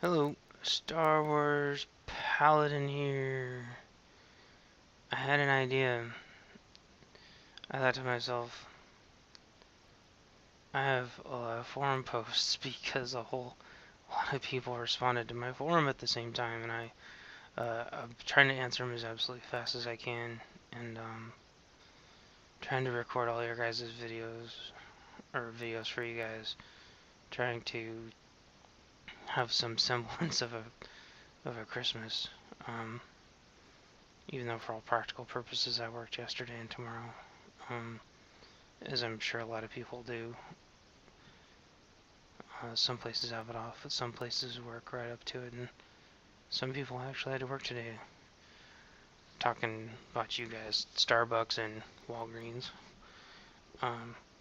Hello, Star Wars Paladin here. I had an idea. I thought to myself, I have forum posts because a whole lot of people responded to my forum at the same time, and I'm trying to answer them as absolutely fast as I can, and trying to record all your guys' videos for you guys, trying to have some semblance of a Christmas. Even though for all practical purposes I worked yesterday and tomorrow, as I'm sure a lot of people do. Some places have it off, but some places work right up to it, and some people actually had to work today. Talking about you guys, Starbucks and Walgreens,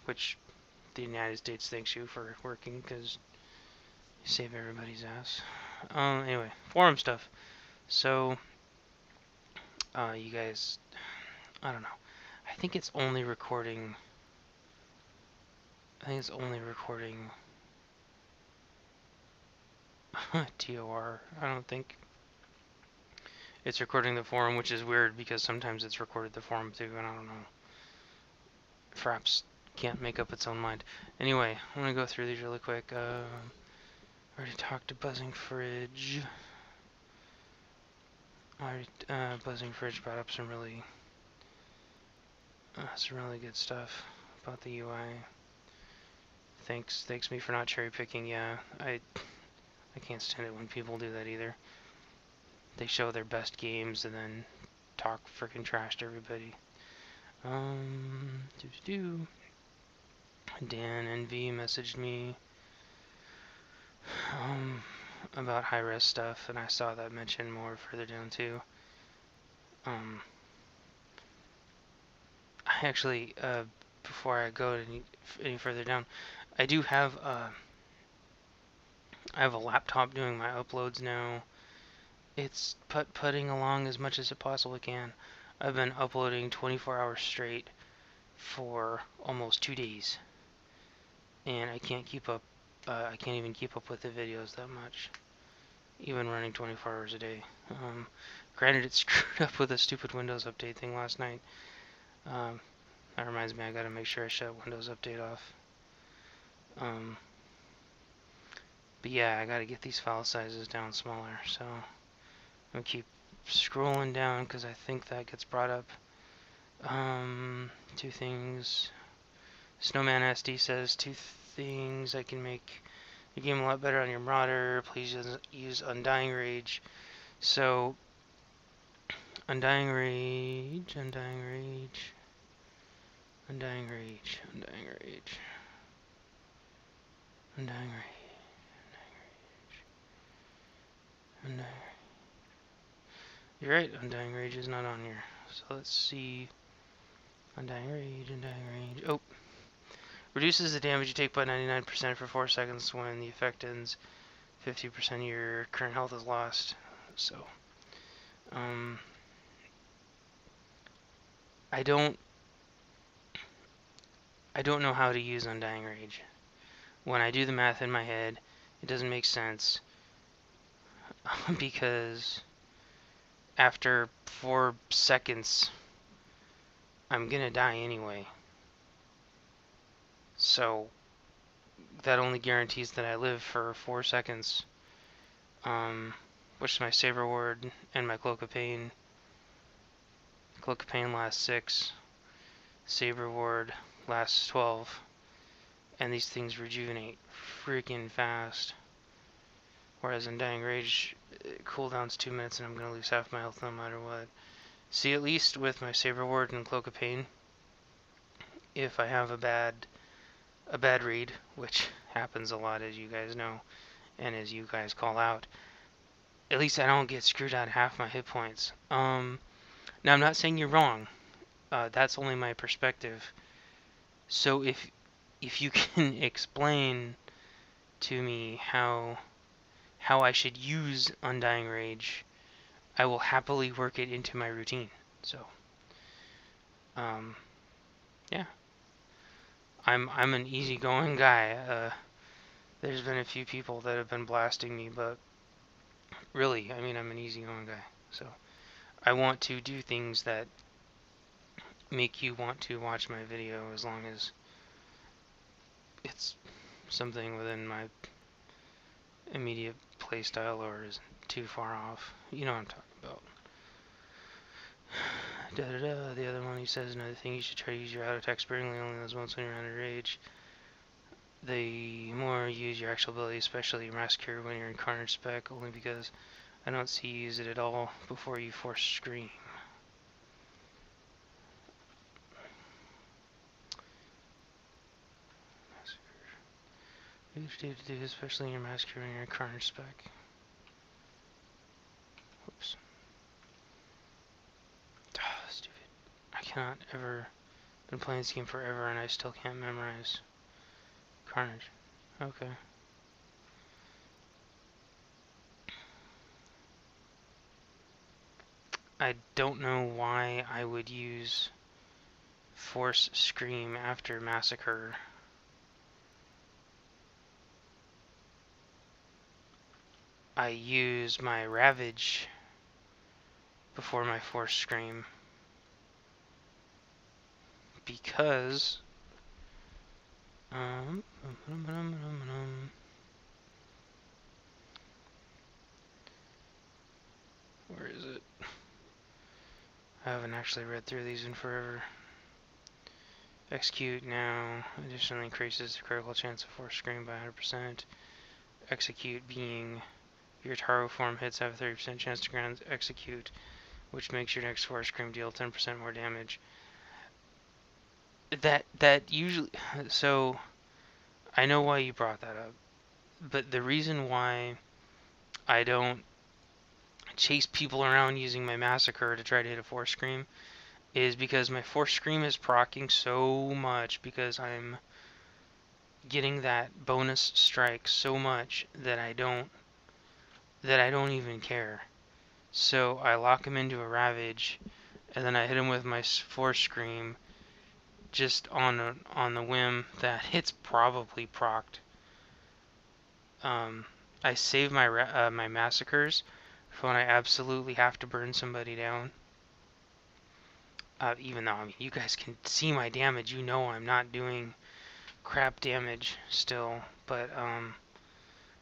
which the United States thanks you for working because you save everybody's ass. Anyway, forum stuff. So, you guys, I don't know. I think it's only recording. TOR. I don't think it's recording the forum, which is weird because sometimes it's recorded the forum too, and I don't know. Fraps can't make up its own mind. Anyway, I'm gonna go through these really quick. Already talked to Buzzing Fridge. Buzzing Fridge brought up some really good stuff about the UI. Thanks me for not cherry picking. Yeah, I can't stand it when people do that either. They show their best games and then talk freaking trash to everybody. Dan NV messaged me about high-res stuff, and I saw that mentioned more further down too. I actually, before I go any further down, I do have I have a laptop doing my uploads now. It's putting along as much as it possibly can. I've been uploading 24 hours straight for almost 2 days, and I can't keep up. I can't even keep up with the videos that much, even running 24 hours a day. Granted, it screwed up with a stupid Windows update thing last night. That reminds me, I gotta make sure I shut Windows Update off. But yeah, I gotta get these file sizes down smaller, so I'm gonna keep scrolling down because I think that gets brought up. 2 things. Snowman SD says 2 things I can make your game a lot better on your Marauder. Please use Undying Rage. So, Undying Rage. You're right, Undying Rage is not on here. So let's see. Undying Rage. Oh. Reduces the damage you take by 99% for 4 seconds when the effect ends. 50% of your current health is lost. So, I don't know how to use Undying Rage. When I do the math in my head, it doesn't make sense because after 4 seconds, I'm gonna die anyway. So that only guarantees that I live for 4 seconds, which is my Saber Ward and my Cloak of Pain. Cloak of Pain lasts 6, Saber Ward lasts 12, and these things rejuvenate freaking fast. Whereas Undying Rage, cooldown's 2 minutes and I'm gonna lose half my health no matter what. See, at least with my Saber Ward and Cloak of Pain, if I have a bad read, which happens a lot as you guys know, and as you guys call out, at least I don't get screwed out of half my hit points. Now I'm not saying you're wrong. That's only my perspective. So if you can explain to me how I should use Undying Rage, I will happily work it into my routine. So, yeah. I'm an easygoing guy. There's been a few people that have been blasting me, but Really, I mean, I'm an easygoing guy, so I want to do things that make you want to watch my video as long as it's something within my immediate playstyle or isn't too far off. You know what I'm talking about. The other one, he says, another thing, you should try to use your auto attack sparingly, only those moments when you're underage. The more you use your actual ability, especially your massacre when you're in Carnage spec, only because I don't see you use it at all before you force scream. Massacre. Especially in your massacre when you're in Carnage spec. Whoops. Oh, stupid. I cannot ever. Been playing this game forever and I still can't memorize Carnage. Okay. I don't know why I would use Force Scream after Massacre. I use my Ravage before my Force Scream because where is it? I haven't actually read through these in forever. Execute now additionally increases the critical chance of Force Scream by 100%. Execute being your Taro form hits have a 30% chance to grant execute, which makes your next Force Scream deal 10% more damage. That usually, so I know why you brought that up, but the reason why I don't chase people around using my Massacre to try to hit a Force Scream is because my Force Scream is proccing so much because I'm getting that bonus strike so much that I don't even care. So I lock him into a Ravage, and then I hit him with my Force Scream just on the whim that it's probably procced. I save my my Massacres for when I absolutely have to burn somebody down. Even though, I mean, you guys can see my damage, you know I'm not doing crap damage still, but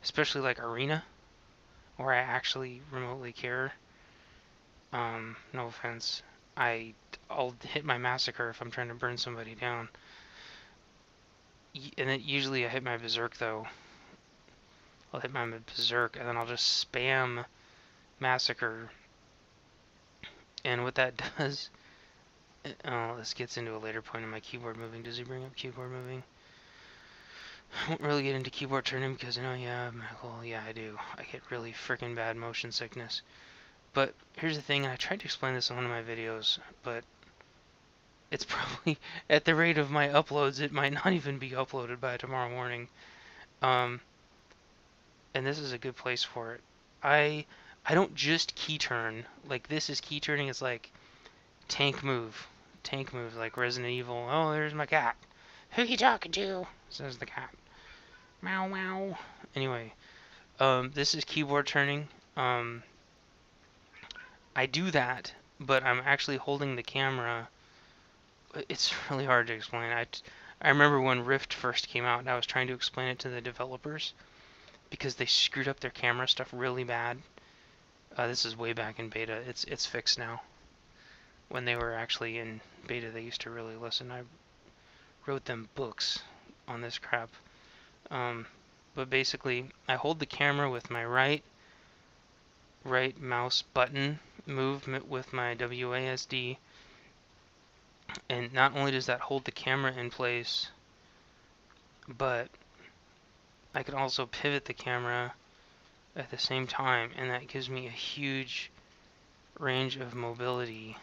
especially like Arena, where I actually remotely care. No offense, I'll hit my Massacre if I'm trying to burn somebody down. And then usually I hit my Berserk though. I'll hit my Berserk and then I'll just spam Massacre. And what that does, this gets into a later point in my keyboard moving. Does he bring up keyboard moving? I won't really get into keyboard turning because I know, yeah, Michael, yeah, I do. I get really freaking bad motion sickness. But here's the thing, and I tried to explain this in one of my videos, but it's probably, at the rate of my uploads, it might not even be uploaded by tomorrow morning. And this is a good place for it. I don't just key turn. Like, this is key turning. It's like tank move. Tank move, like Resident Evil. Oh, there's my cat. Who you talking to? Says the cat. Meow, meow. Anyway, this is keyboard turning. I do that, but I'm actually holding the camera. It's really hard to explain. I remember when Rift first came out, and I was trying to explain it to the developers because they screwed up their camera stuff really bad. This is way back in beta. It's fixed now. When they were actually in beta, they used to really listen. I wrote them books on this crap. But basically, I hold the camera with my right mouse button, move with my WASD, and not only does that hold the camera in place, but I can also pivot the camera at the same time, and that gives me a huge range of mobility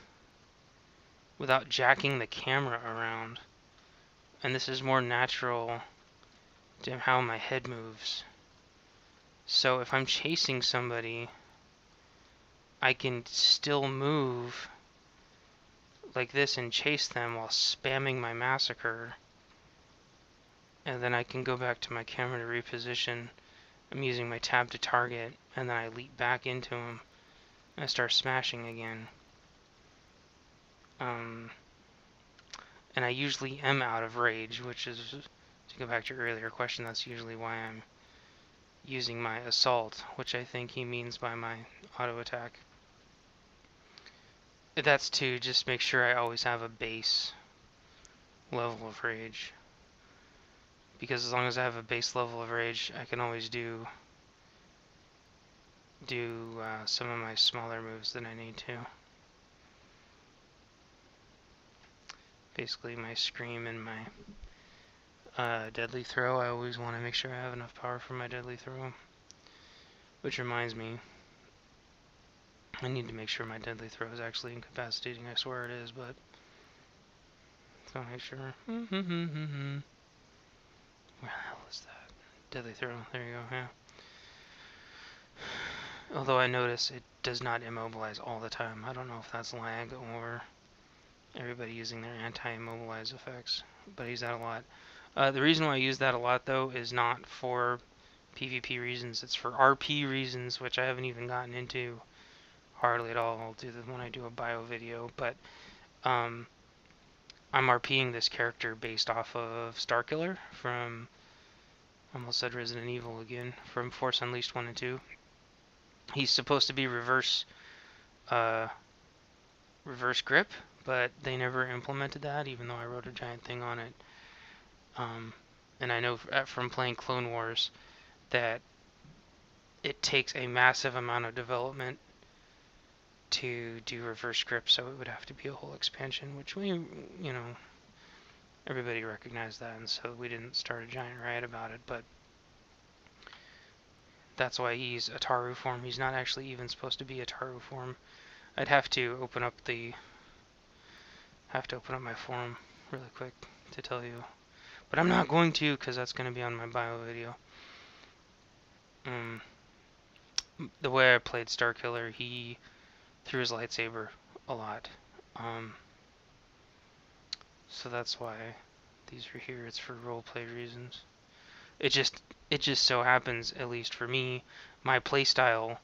without jacking the camera around. And this is more natural to how my head moves. So if I'm chasing somebody, I can still move like this and chase them while spamming my Massacre. And then I can go back to my camera to reposition I'm using my tab to target, and then I leap back into him, and I start smashing again. And I usually am out of rage, which is, to go back to your earlier question, that's usually why I'm using my assault, which I think he means by my auto attack. That's to just make sure I always have a base level of rage. Because as long as I have a base level of rage, I can always do some of my smaller moves that I need to. Basically my scream and my deadly throw, I always want to make sure I have enough power for my deadly throw. Which reminds me, I need to make sure my deadly throw is actually incapacitating. I swear it is, but so make sure. Where the hell is that? Deadly throw. There you go. Yeah. Although I notice it does not immobilize all the time. I don't know if that's lag or everybody using their anti-immobilize effects, but I use that a lot. The reason why I use that a lot, though, is not for PvP reasons. It's for RP reasons, which I haven't even gotten into hardly at all. I'll do that when I do a bio video, but I'm RPing this character based off of Starkiller from, I almost said Resident Evil again, from Force Unleashed 1 and 2. He's supposed to be reverse grip, but they never implemented that, even though I wrote a giant thing on it. And I know from playing Clone Wars that it takes a massive amount of development to do reverse grip, so it would have to be a whole expansion, which we, everybody recognized that, and so we didn't start a giant riot about it, but that's why he's a Taru form. He's not actually even supposed to be a Taru form. I'd have to open up my forum really quick to tell you, but I'm not going to, because that's going to be on my bio video. The way I played Starkiller, he threw his lightsaber a lot, so that's why these are here. It's for roleplay reasons. It just so happens, at least for me, my playstyle,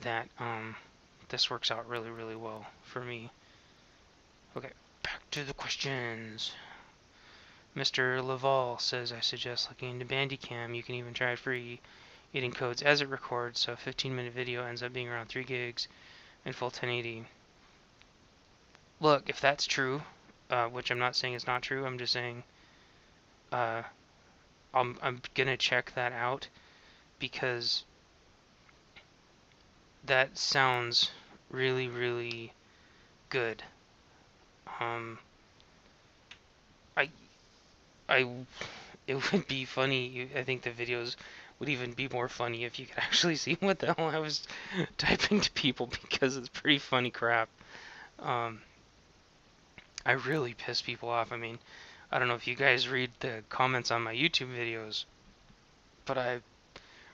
that this works out really, really well for me. Okay, back to the questions. Mr. Laval says, I suggest looking into Bandicam. You can even try it free, getting codes as it records, so a 15-minute video ends up being around 3 gigs in full 1080. Look, if that's true, which I'm not saying is not true, I'm just saying I'm gonna check that out, because that sounds really, really good. It would be funny. I think the videos would even be more funny if you could actually see what the hell I was typing to people, because it's pretty funny crap. I really piss people off. I mean, I don't know if you guys read the comments on my YouTube videos, but I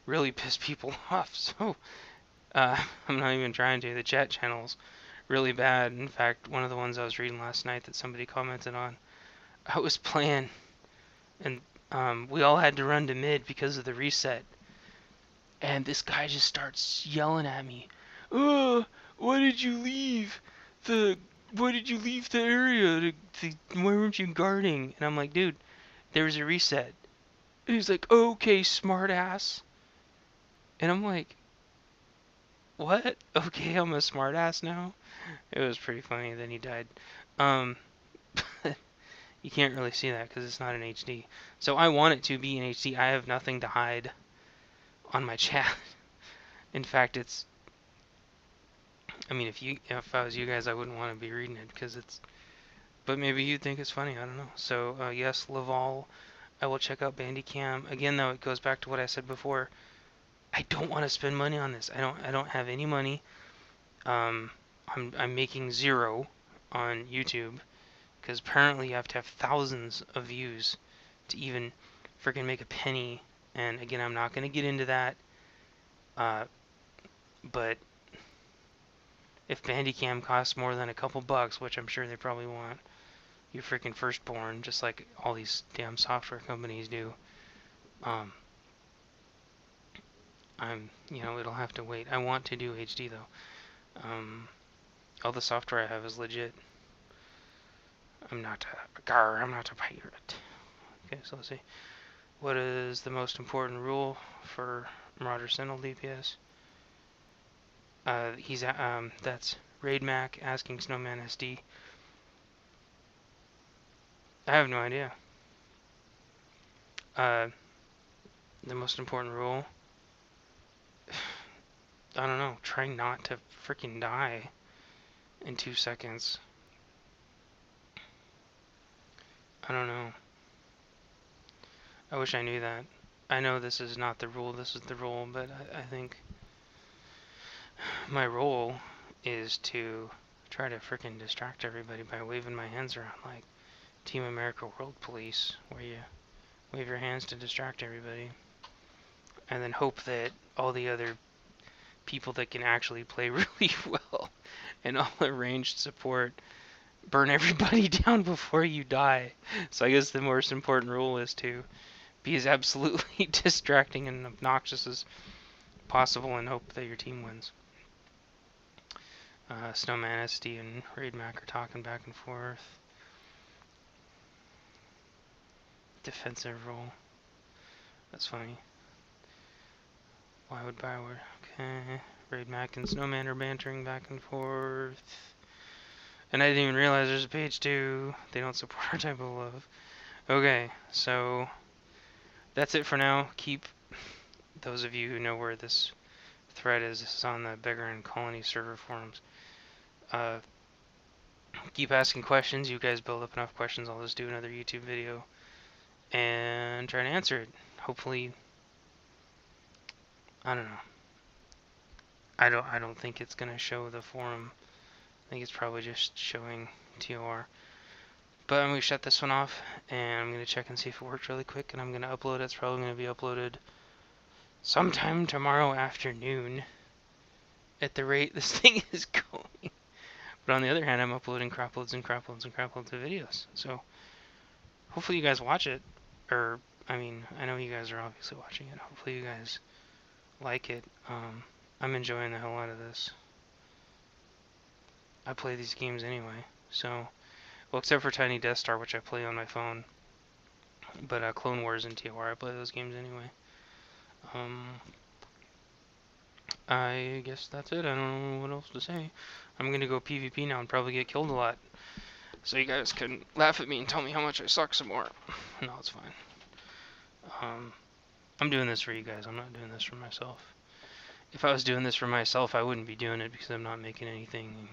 really piss people off. So I'm not even trying to. The chat channel's really bad. In fact, one of the ones I was reading last night that somebody commented on, I was playing, and we all had to run to mid because of the reset. And this guy just starts yelling at me. Why did you leave the area? Why weren't you guarding? And I'm like, dude, there was a reset. And he's like, okay, smart ass. And I'm like, what? Okay, I'm a smart ass now? It was pretty funny. Then he died. You can't really see that because it's not in HD. So I want it to be in HD. I have nothing to hide on my chat. In fact, it's, I mean, if I was you guys, I wouldn't want to be reading it, because it's, but maybe you'd think it's funny. I don't know. So yes, Laval, I will check out Bandicam. Again, though, it goes back to what I said before. I don't want to spend money on this. I don't have any money. I'm making 0 on YouTube, because apparently you have to have thousands of views to even freaking make a penny. And again, I'm not going to get into that. But if Bandicam costs more than a couple bucks, which I'm sure they probably want, your freaking firstborn, just like all these damn software companies do, it'll have to wait. I want to do HD though. All the software I have is legit. I'm not a pirate. Okay, so let's see. What is the most important rule for Marauder Sentinel DPS? That's Raid Mac asking Snowman SD. I have no idea. The most important rule? I don't know. Try not to freaking die in 2 seconds. I don't know. I wish I knew that. I know this is not the rule, this is the rule, but I think my role is to try to freaking distract everybody by waving my hands around like Team America World Police, where you wave your hands to distract everybody, and then hope that all the other people that can actually play really well and all the ranged support burn everybody down before you die. So I guess the most important rule is to be as absolutely distracting and obnoxious as possible and hope that your team wins. Snowman SD and Raid Mac are talking back and forth. Defensive role. That's funny. Why would Bioware? Okay. Raid Mac and Snowman are bantering back and forth. And I didn't even realize there's a page 2. They don't support our type of love. Okay, so that's it for now. Keep, those of you who know where this thread is, this is on the Beggar and Colony server forums. Keep asking questions. You guys build up enough questions, I'll just do another YouTube video and try to answer it. Hopefully, I don't know. I don't think it's gonna show the forum. I think it's probably just showing TOR. But I'm gonna shut this one off and I'm gonna check and see if it worked really quick, and I'm gonna upload it. It's probably gonna be uploaded sometime tomorrow afternoon at the rate this thing is going. But on the other hand, I'm uploading crap loads and crap loads and crap loads of videos. So hopefully you guys watch it. Or, I mean, I know you guys are obviously watching it. Hopefully you guys like it. I'm enjoying the hell out of this. I play these games anyway. So, well, except for Tiny Death Star, which I play on my phone. But Clone Wars and TOR, I play those games anyway. I guess that's it. I don't know what else to say. I'm gonna go PvP now and probably get killed a lot, so you guys can laugh at me and tell me how much I suck some more. No, it's fine. I'm doing this for you guys. I'm not doing this for myself. If I was doing this for myself, I wouldn't be doing it because I'm not making anything.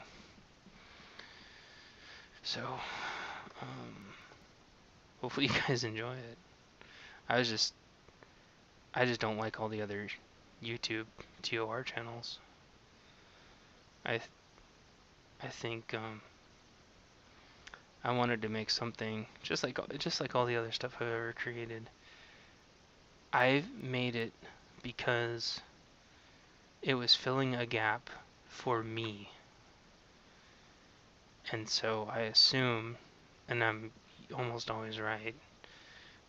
So, hopefully you guys enjoy it. I just don't like all the other YouTube TOR channels. I think I wanted to make something just like all the other stuff I've ever created. I've made it because it was filling a gap for me. And so I assume, and I'm almost always right,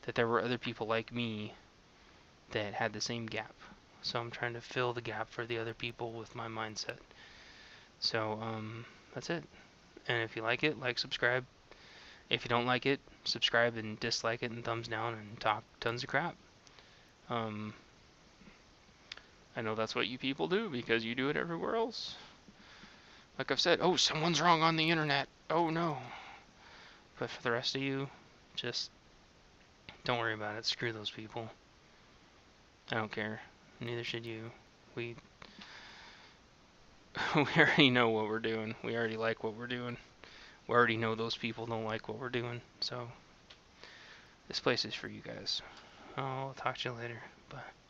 that there were other people like me that had the same gap. So I'm trying to fill the gap for the other people with my mindset. So that's it. And if you like it, like, subscribe. If you don't like it, subscribe and dislike it and thumbs down and talk tons of crap. I know that's what you people do because you do it everywhere else. Like I've said, oh, someone's wrong on the internet. Oh no. But for the rest of you, just don't worry about it. Screw those people. I don't care. Neither should you. We already know what we're doing. We already like what we're doing. We already know those people don't like what we're doing. So this place is for you guys. I'll talk to you later. Bye.